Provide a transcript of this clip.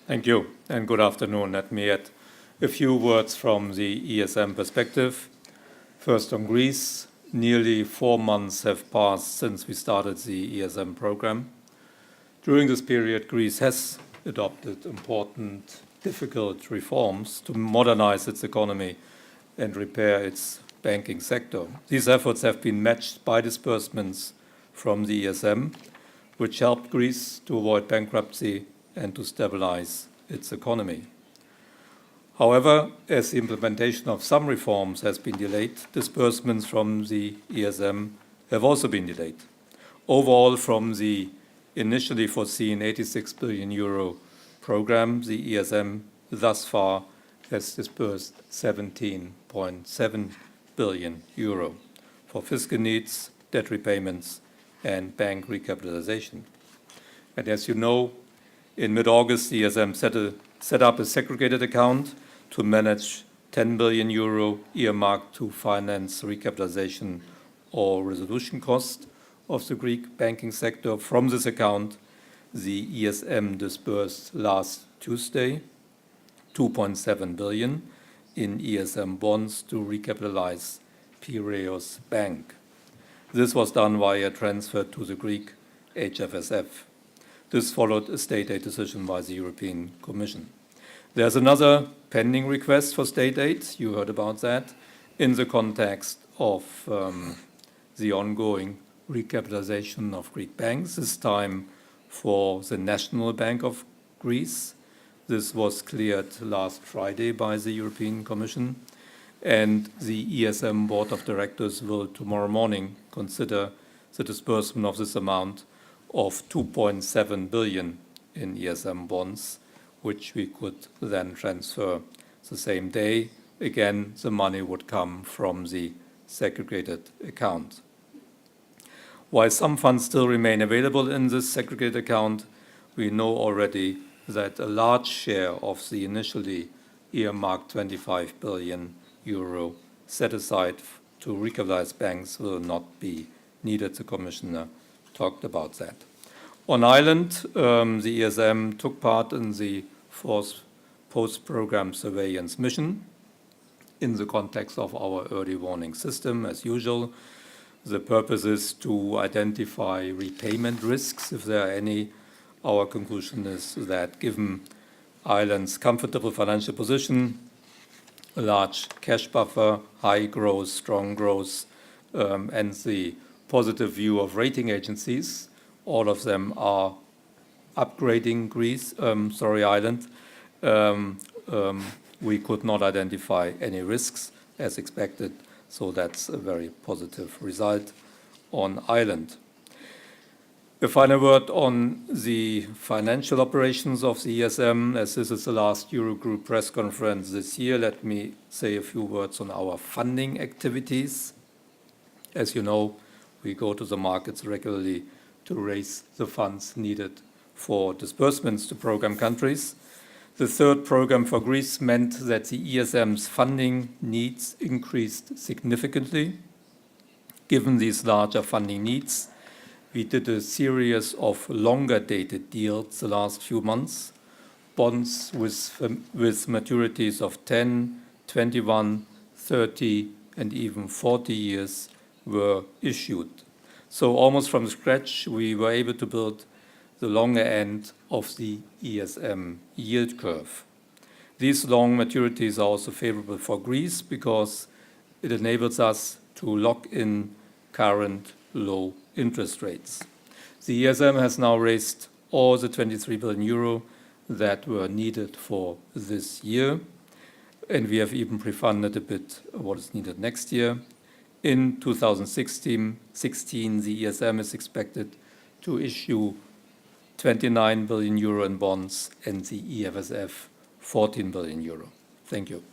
Thank you, and good afternoon. Let me add a few words from the ESM perspective. First, on Greece, nearly 4 months have passed since we started the ESM program. During this period, Greece has adopted important, difficult reforms to modernize its economy and repair its banking sector. These efforts have been matched by disbursements from the ESM, which helped Greece to avoid bankruptcy and to stabilize its economy. However, as the implementation of some reforms has been delayed, disbursements from the ESM have also been delayed. Overall, from the initially foreseen 86 billion euro program, the ESM thus far has disbursed 17.7 billion euro for fiscal needs, debt repayments, and bank recapitalization. And as you know, in mid-August, the ESM set up a segregated account to manage 10 billion euro earmarked to finance recapitalization or resolution cost of the Greek banking sector. From this account, the ESM disbursed last Tuesday 2.7 billion in ESM bonds to recapitalize Piraeus Bank. This was done via transfer to the Greek EFSF. This followed a state aid decision by the European Commission. There's another pending request for state aid, you heard about that, in the context of the ongoing recapitalization of Greek banks, this time for the National Bank of Greece. This was cleared last Friday by the European Commission, and the ESM Board of Directors will tomorrow morning consider the disbursement of this amount of 2.7 billion in ESM bonds, which we could then transfer the same day. Again, the money would come from the segregated account. While some funds still remain available in this segregated account, we know already that a large share of the initially earmarked 25 billion euro set aside to recapitalize banks will not be needed. The Commissioner talked about that. On Ireland, the ESM took part in the fourth post-program surveillance mission in the context of our early warning system, as usual. The purpose is to identify repayment risks, if there are any. Our conclusion is that given Ireland's comfortable financial position, a large cash buffer, high growth, strong growth, and the positive view of rating agencies, all of them are upgrading Ireland. We could not identify any risks as expected, so that's a very positive result on Ireland. A final word on the financial operations of the ESM. As this is the last Eurogroup press conference this year, let me say a few words on our funding activities. As you know, we go to the markets regularly to raise the funds needed for disbursements to program countries. The third program for Greece meant that the ESM's funding needs increased significantly. Given these larger funding needs, we did a series of longer-dated deals the last few months. Bonds with maturities of 10, 21, 30, and even 40 years were issued. So almost from scratch, we were able to build the longer end of the ESM yield curve. These long maturities are also favorable for Greece because it enables us to lock in current low interest rates. The ESM has now raised all the 23 billion euro that were needed for this year, and we have even pre-funded a bit what is needed next year. In 2016, the ESM is expected to issue 29 billion euro in bonds and the EFSF 14 billion euro. Thank you.